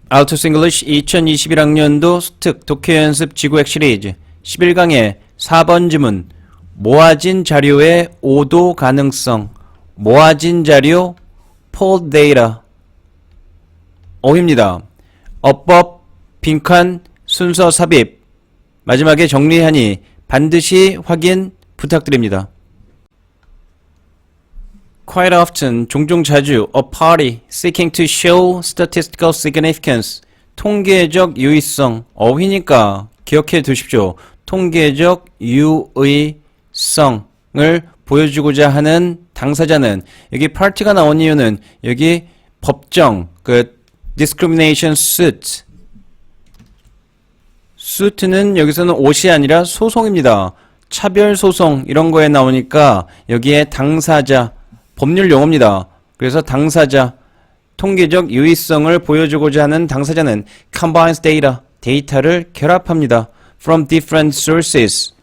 알토스 잉글리쉬 2021학년도 특 독해 연습 지구획 시리즈 11강의 4번 지문 모아진 자료의 오도 가능성 모아진 자료 pulled data 어휘입니다. 어법, 빈칸, 순서 삽입 마지막에 정리하니 반드시 확인 부탁드립니다. Quite often, 종종 자주, a party seeking to show statistical significance, 통계적 유의성, 어휘니까 기억해 두십시오. 통계적 유의성을 보여주고자 하는 당사자는, 여기 party가 나온 이유는 여기 법정, discrimination suit, suit는 여기서는 옷이 아니라 소송입니다. 차별 소송 이런 거에 나오니까 여기에 당사자, 법률 용어입니다. 그래서 당사자, 통계적 유의성을 보여주고자 하는 당사자는 combines data, 데이터를 결합합니다. from different sources,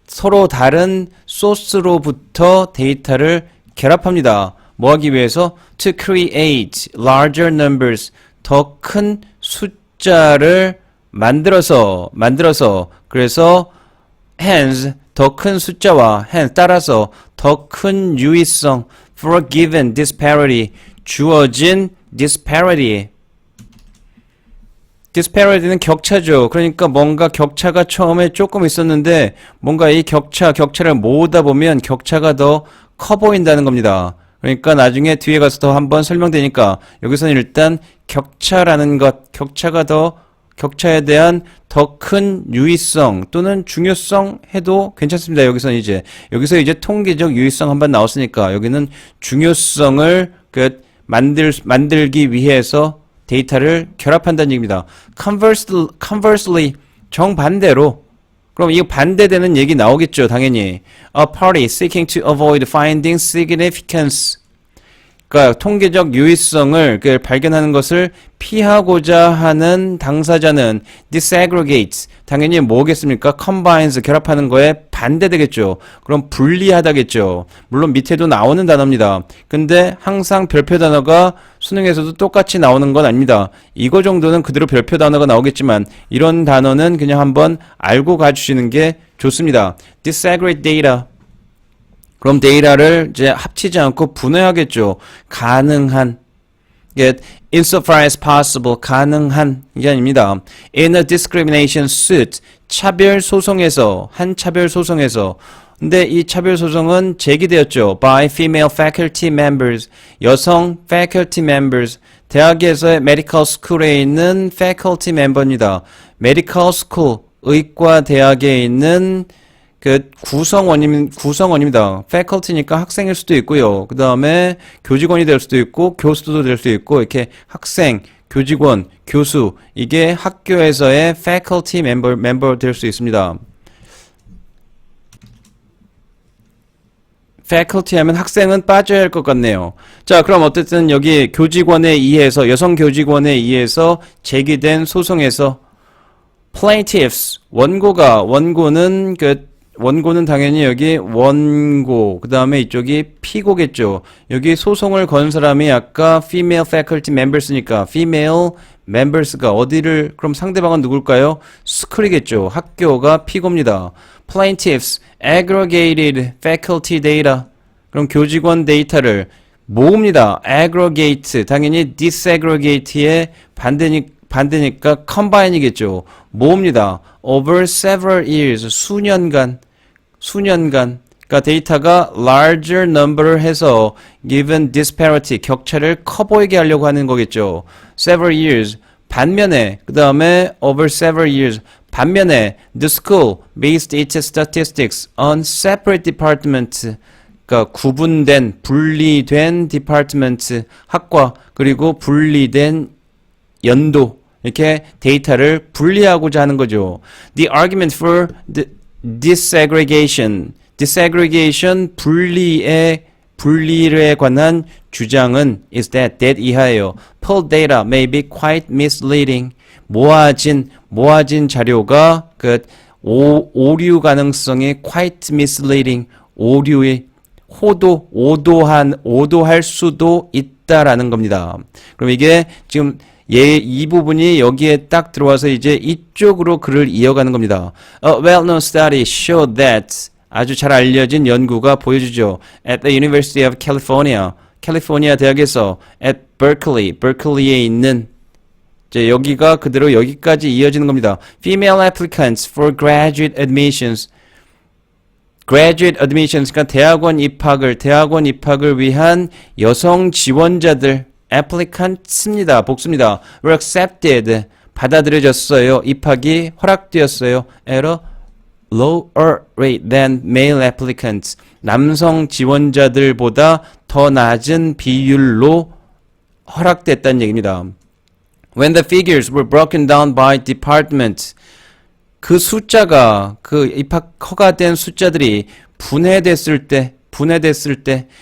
서로 다른 소스로부터 데이터를 결합합니다. 뭐 하기 위해서? to create larger numbers, 더 큰 숫자를 만들어서 그래서 hence 더 큰 숫자와 hence 따라서 더 큰 유의성 for a given disparity, 주어진 disparity는 격차죠. 그러니까 뭔가 격차가 처음에 조금 있었는데 뭔가 이 격차를 모으다 보면 격차가 더 커 보인다는 겁니다. 그러니까 나중에 뒤에 가서 더 한번 설명되니까 여기서는 일단 격차라는 것, 격차에 대한 더 큰 유의성 또는 중요성 해도 괜찮습니다. 여기서 이제 통계적 유의성 한번 나왔으니까 여기는 중요성을 만들기 위해서 데이터를 결합한다는 얘기입니다. Conversely, 정반대로, 그럼 이거 반대되는 얘기 나오겠죠, 당연히. A party seeking to avoid finding significance, 그러니까 통계적 유의성을 발견하는 것을 피하고자 하는 당사자는 disaggregates, 당연히 뭐겠습니까? combines, 결합하는 거에 반대되겠죠. 그럼 분리하다겠죠. 물론 밑에도 나오는 단어입니다. 근데 항상 별표 단어가 수능에서도 똑같이 나오는 건 아닙니다. 이거 정도는 그대로 별표 단어가 나오겠지만 이런 단어는 그냥 한번 알고 가주시는 게 좋습니다. disaggregate data, 그럼 데이터를 이제 합치지 않고 분해하겠죠. 가능한, insofar as possible, 가능한 이게 아닙니다. In a discrimination suit, 차별 소송에서, 한 차별 소송에서. 근데 이 차별 소송은 제기되었죠. By female faculty members, 여성 faculty members, 대학에서의 medical school에 있는 faculty member입니다. medical school, 의과 대학에 있는 구성원입니다. faculty니까 학생일 수도 있고요. 그 다음에 교직원이 될 수도 있고, 교수도 될 수 있고, 이렇게 학생, 교직원, 교수, 이게 학교에서의 faculty member 될 수 있습니다. faculty 하면 학생은 빠져야 할 것 같네요. 자, 그럼 어쨌든 여기 교직원에 의해서, 여성 교직원에 의해서 제기된 소송에서 plaintiffs, 원고는 당연히 여기 원고, 그 다음에 이쪽이 피고겠죠. 여기 소송을 건 사람이 아까 female faculty members니까 female members가 어디를, 그럼 상대방은 누굴까요? school이겠죠. 학교가 피고입니다. plaintiffs aggregated faculty data, 그럼 교직원 데이터를 모읍니다. aggregate, 당연히 disaggregate의 반대니까 combine이겠죠. 모읍니다. over several years, 수년간, 그러니까 데이터가 larger number를 해서 given disparity, 격차를 커 보이게 하려고 하는 거겠죠. several years, 반면에, 그 다음에 over several years, 반면에 the school based its statistics on separate departments, 그러니까 분리된 departments, 학과, 그리고 분리된 연도, 이렇게 데이터를 분리하고자 하는 거죠. The argument for the disaggregation, 분리에 관한 주장은 is that 이하예요. Pulled data may be quite misleading. 모아진 자료가 오류 가능성이 quite misleading, 오도할 수도 있다라는 겁니다. 그럼 이게 지금 이 부분이 여기에 딱 들어와서 이제 이쪽으로 글을 이어가는 겁니다. A well-known study showed that 아주 잘 알려진 연구가 보여주죠. At the University of California, 캘리포니아 대학에서 at Berkeley, 베클리에 있는 이제 여기가 그대로 여기까지 이어지는 겁니다. Female applicants for graduate admissions. graduate admissions, 그러니까 대학원 입학을 위한 여성 지원자들, applicants입니다. 복수입니다. were accepted, 받아들여졌어요. 입학이 허락되었어요. at a lower rate than male applicants. 남성 지원자들보다 더 낮은 비율로 허락됐다는 얘기입니다. When the figures were broken down by department, 그 숫자가 그 입학 허가된 숫자들이 분해됐을 때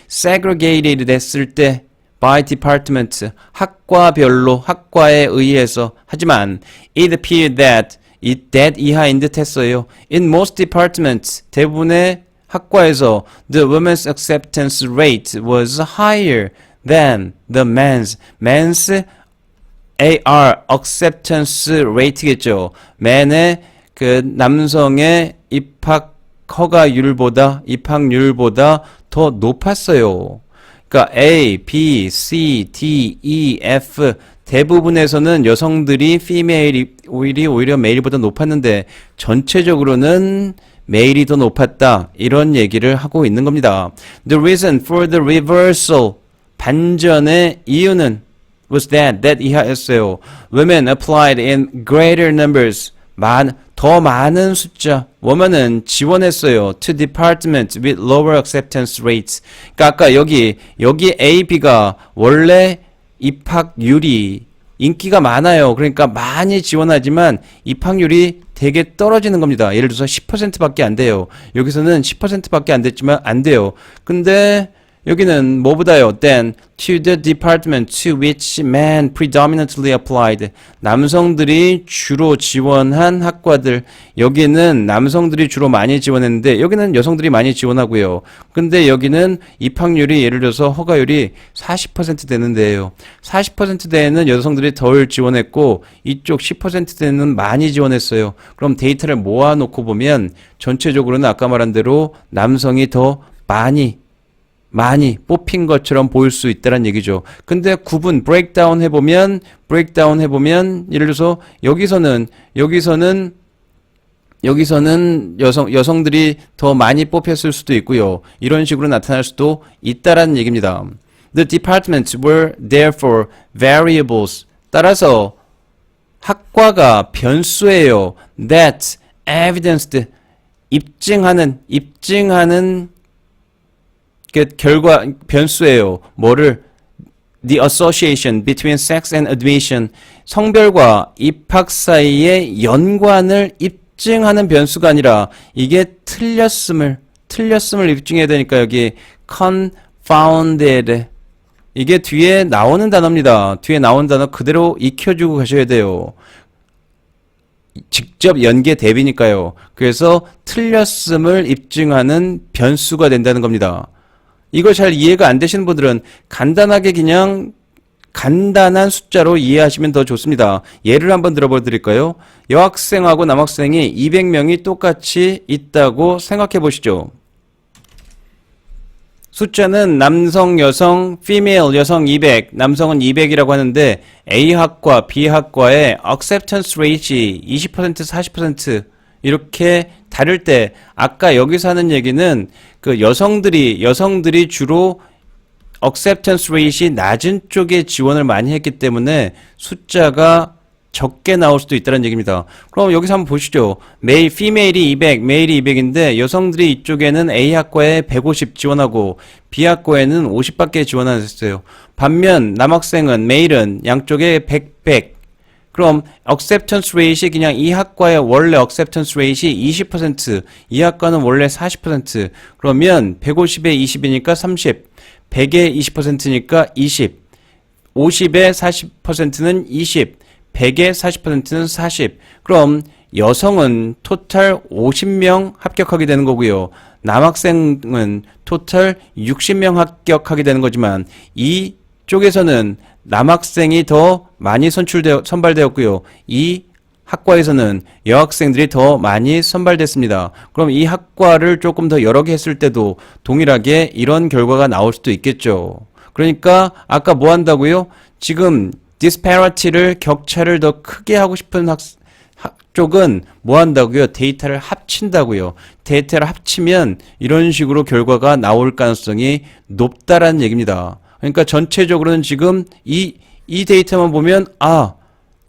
segregated 됐을 때 by department, 학과별로 학과에 의해서 하지만 it appeared that 이하인 듯 했어요. In most departments, 대부분의 학과에서 the women's acceptance rate was higher than the men's AR acceptance rate겠죠. man의 그 남성의 입학률보다 더 높았어요. 그러니까 A, B, C, D, E, F 대부분에서는 여성들이 female이 오히려 메일보다 높았는데 전체적으로는 메일이 더 높았다. 이런 얘기를 하고 있는 겁니다. The reason for the reversal, 반전의 이유는 was that 이하였어요. Women applied in greater numbers, 더 많은 숫자, women은 지원했어요. To departments with lower acceptance rates. 그러니까 아까 여기 A, B가 원래 입학률이 인기가 많아요. 그러니까 많이 지원하지만 입학률이 되게 떨어지는 겁니다. 예를 들어서 10%밖에 안 돼요. 여기서는 10%밖에 안 됐지만 안 돼요. 근데 여기는 뭐보다요? Then to the department to which men predominantly applied. 남성들이 주로 지원한 학과들. 여기는 남성들이 주로 많이 지원했는데 여기는 여성들이 많이 지원하고요. 근데 여기는 입학률이 예를 들어서 허가율이 40%되는데요. 40%대에는 여성들이 덜 지원했고 이쪽 10%대는 많이 지원했어요. 그럼 데이터를 모아놓고 보면 전체적으로는 아까 말한 대로 남성이 더 많이 뽑힌 것처럼 보일 수 있다는 얘기죠. 근데 구분, 브레이크다운 해보면 예를 들어서 여기서는 여성들이 더 많이 뽑혔을 수도 있고요. 이런 식으로 나타날 수도 있다라는 얘기입니다. The departments were therefore variables. 따라서 학과가 변수예요. That evidenced, 입증하는 그 결과 변수예요. 뭐를? The association between sex and admission. 성별과 입학 사이의 연관을 입증하는 변수가 아니라 이게 틀렸음을 입증해야 되니까 여기 confounded. 이게 뒤에 나오는 단어입니다. 뒤에 나온 단어 그대로 익혀주고 가셔야 돼요. 직접 연계 대비니까요. 그래서 틀렸음을 입증하는 변수가 된다는 겁니다. 이거 잘 이해가 안 되시는 분들은 간단하게 그냥 간단한 숫자로 이해하시면 더 좋습니다. 예를 한번 들어봐 드릴까요? 여학생하고 남학생이 200명이 똑같이 있다고 생각해 보시죠. 숫자는 남성, 여성, female, 여성 200, 남성은 200이라고 하는데 A학과, B학과의 acceptance rate이 20%, 40% 이렇게 다를 때 아까 여기서 하는 얘기는 그 여성들이 주로 acceptance rate이 낮은 쪽에 지원을 많이 했기 때문에 숫자가 적게 나올 수도 있다는 얘기입니다. 그럼 여기서 한번 보시죠. female이 200, male이 200인데 여성들이 이쪽에는 A학과에 150 지원하고 B학과에는 50밖에 지원 안 했어요. 반면 남학생은 male은 양쪽에 100. 그럼 acceptance rate이 그냥 이 학과의 원래 acceptance rate이 20%, 이 학과는 원래 40%. 그러면 150에 20이니까 30, 100에 20%니까 20, 50에 40%는 20, 100에 40%는 40. 그럼 여성은 토탈 50명 합격하게 되는 거고요. 남학생은 토탈 60명 합격하게 되는 거지만 이 이쪽에서는 남학생이 더 많이 선발되었고요. 이 학과에서는 여학생들이 더 많이 선발됐습니다. 그럼 이 학과를 조금 더 여러 개 했을 때도 동일하게 이런 결과가 나올 수도 있겠죠. 그러니까 아까 뭐 한다고요? 지금 disparity를 격차를 더 크게 하고 싶은 쪽은 뭐 한다고요? 데이터를 합친다고요. 데이터를 합치면 이런 식으로 결과가 나올 가능성이 높다라는 얘기입니다. 그러니까 전체적으로는 지금 이 데이터만 보면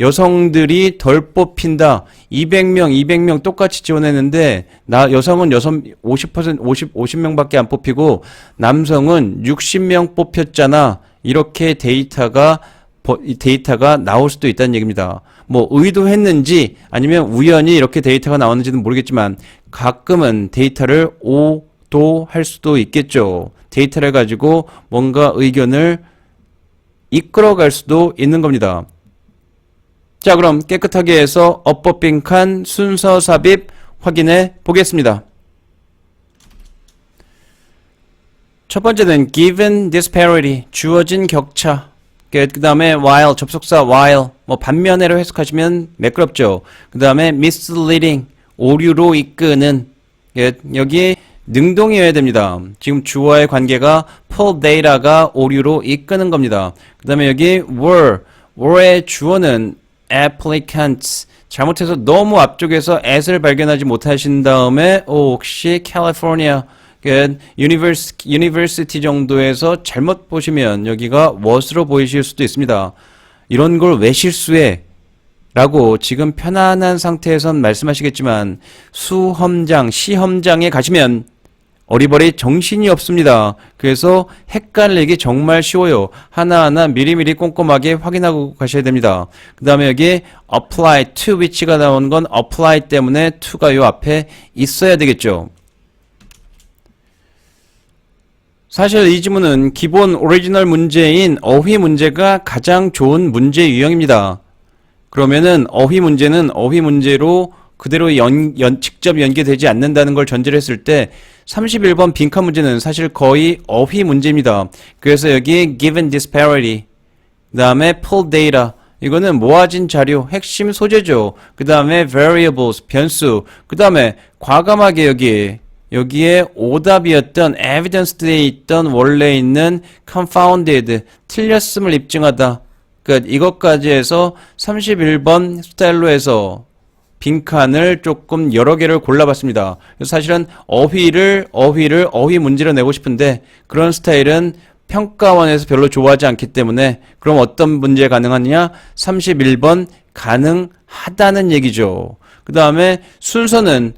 여성들이 덜 뽑힌다. 200명 똑같이 지원했는데 여성은 50명밖에 안 뽑히고 남성은 60명 뽑혔잖아. 이렇게 데이터가 나올 수도 있다는 얘기입니다. 뭐 의도했는지 아니면 우연히 이렇게 데이터가 나왔는지는 모르겠지만 가끔은 데이터를 오도할 수도 있겠죠. 데이터를 가지고 뭔가 의견을 이끌어갈 수도 있는 겁니다. 자, 그럼 깨끗하게 해서 어법 빈칸 순서 삽입 확인해 보겠습니다. 첫 번째는 given disparity, 주어진 격차. 그 다음에 while, 접속사 while, 뭐 반면에로 해석하시면 매끄럽죠. 그 다음에 misleading, 오류로 이끄는. 여기에 능동이어야 됩니다. 지금 주어의 관계가 pull data가 오류로 이끄는 겁니다. 그 다음에 여기 were의 주어는 applicants. 잘못해서 너무 앞쪽에서 at을 발견하지 못하신 다음에 혹시 California university 정도에서 잘못 보시면 여기가 what으로 보이실 수도 있습니다. 이런 걸 왜 실수해? 라고 지금 편안한 상태에선 말씀하시겠지만 시험장에 가시면 어리버리 정신이 없습니다. 그래서 헷갈리기 정말 쉬워요. 하나하나 미리미리 꼼꼼하게 확인하고 가셔야 됩니다. 그 다음에 여기 apply to which가 나오는 건 apply 때문에 to가 요 앞에 있어야 되겠죠. 사실 이 지문은 기본 오리지널 문제인 어휘 문제가 가장 좋은 문제 유형입니다. 그러면은 어휘 문제는 어휘 문제로 그대로 직접 연계되지 않는다는 걸 전제를 했을 때 31번 빈칸 문제는 사실 거의 어휘 문제입니다. 그래서 여기 given disparity, 그 다음에 pull data, 이거는 모아진 자료, 핵심 소재죠. 그 다음에 variables, 변수, 그 다음에 과감하게 여기에 오답이었던 evidence에 있던 원래 있는 confounded, 틀렸음을 입증하다. 그러니까 이것까지 해서 31번 스타일로 해서 빈칸을 조금 여러 개를 골라봤습니다. 그래서 사실은 어휘 문제로 내고 싶은데 그런 스타일은 평가원에서 별로 좋아하지 않기 때문에 그럼 어떤 문제 가능하냐? 31번 가능하다는 얘기죠. 그 다음에 순서는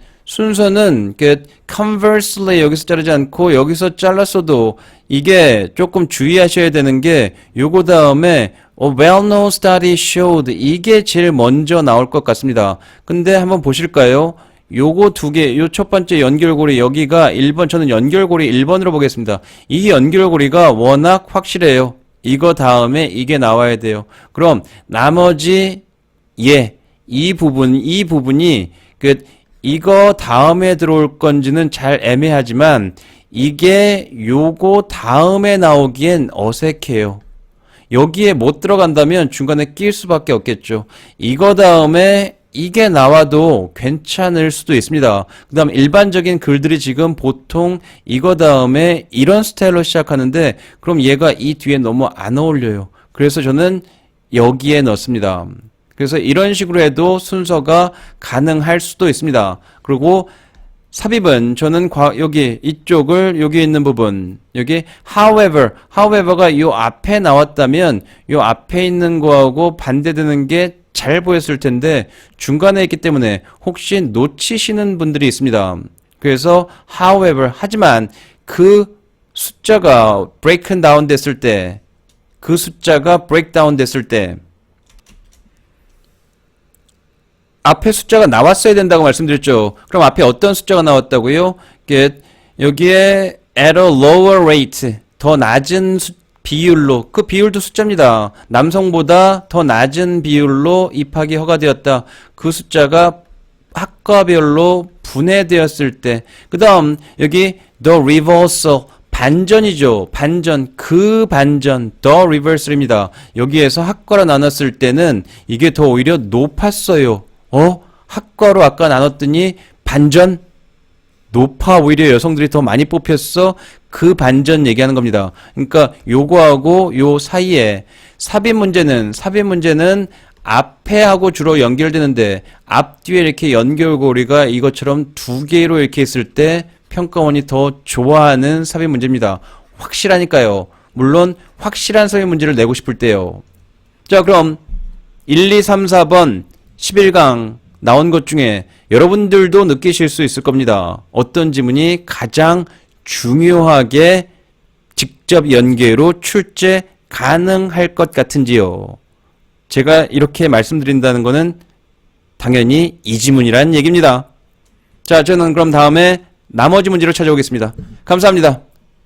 conversely 여기서 자르지 않고 여기서 잘랐어도 이게 조금 주의하셔야 되는 게 요거 다음에 well-known study showed 이게 제일 먼저 나올 것 같습니다. 근데 한번 보실까요? 요거 두 개, 요 첫 번째 연결고리 여기가 1번, 저는 연결고리 1번으로 보겠습니다. 이 연결고리가 워낙 확실해요. 이거 다음에 이게 나와야 돼요. 그럼 나머지 이 부분이 이거 다음에 들어올 건지는 잘 애매하지만 이게 요거 다음에 나오기엔 어색해요. 여기에 못 들어간다면 중간에 낄 수밖에 없겠죠. 이거 다음에 이게 나와도 괜찮을 수도 있습니다. 그 다음 일반적인 글들이 지금 보통 이거 다음에 이런 스타일로 시작하는데 그럼 얘가 이 뒤에 너무 안 어울려요. 그래서 저는 여기에 넣습니다. 그래서 이런 식으로 해도 순서가 가능할 수도 있습니다. 그리고 삽입은 저는 여기 이쪽을 여기 있는 부분 여기 however가 요 앞에 나왔다면 요 앞에 있는 거하고 반대되는 게 잘 보였을 텐데 중간에 있기 때문에 혹시 놓치시는 분들이 있습니다. 그래서 however 하지만 그 숫자가 breakdown 됐을 때 앞에 숫자가 나왔어야 된다고 말씀드렸죠. 그럼 앞에 어떤 숫자가 나왔다고요? 여기에 at a lower rate, 더 낮은 비율로, 그 비율도 숫자입니다. 남성보다 더 낮은 비율로 입학이 허가되었다. 그 숫자가 학과별로 분해되었을 때. 그 다음 여기 the reversal, 반전이죠. 반전. 그 반전. the reverse입니다. 여기에서 학과로 나눴을 때는 이게 더 오히려 높았어요. 학과로 아까 나눴더니 반전? 높아. 오히려 여성들이 더 많이 뽑혔어. 그 반전 얘기하는 겁니다. 그러니까 요거하고 요 사이에 삽입 문제는 앞에 하고 주로 연결되는데 앞뒤에 이렇게 연결고리가 이것처럼 두 개로 이렇게 있을 때 평가원이 더 좋아하는 삽입 문제입니다. 확실하니까요. 물론 확실한 삽입 문제를 내고 싶을 때요. 자, 그럼 1, 2, 3, 4번 11강 나온 것 중에 여러분들도 느끼실 수 있을 겁니다. 어떤 지문이 가장 중요하게 직접 연계로 출제 가능할 것 같은지요. 제가 이렇게 말씀드린다는 거는 당연히 이 지문이란 얘기입니다. 자, 저는 그럼 다음에 나머지 문제로 찾아오겠습니다. 감사합니다.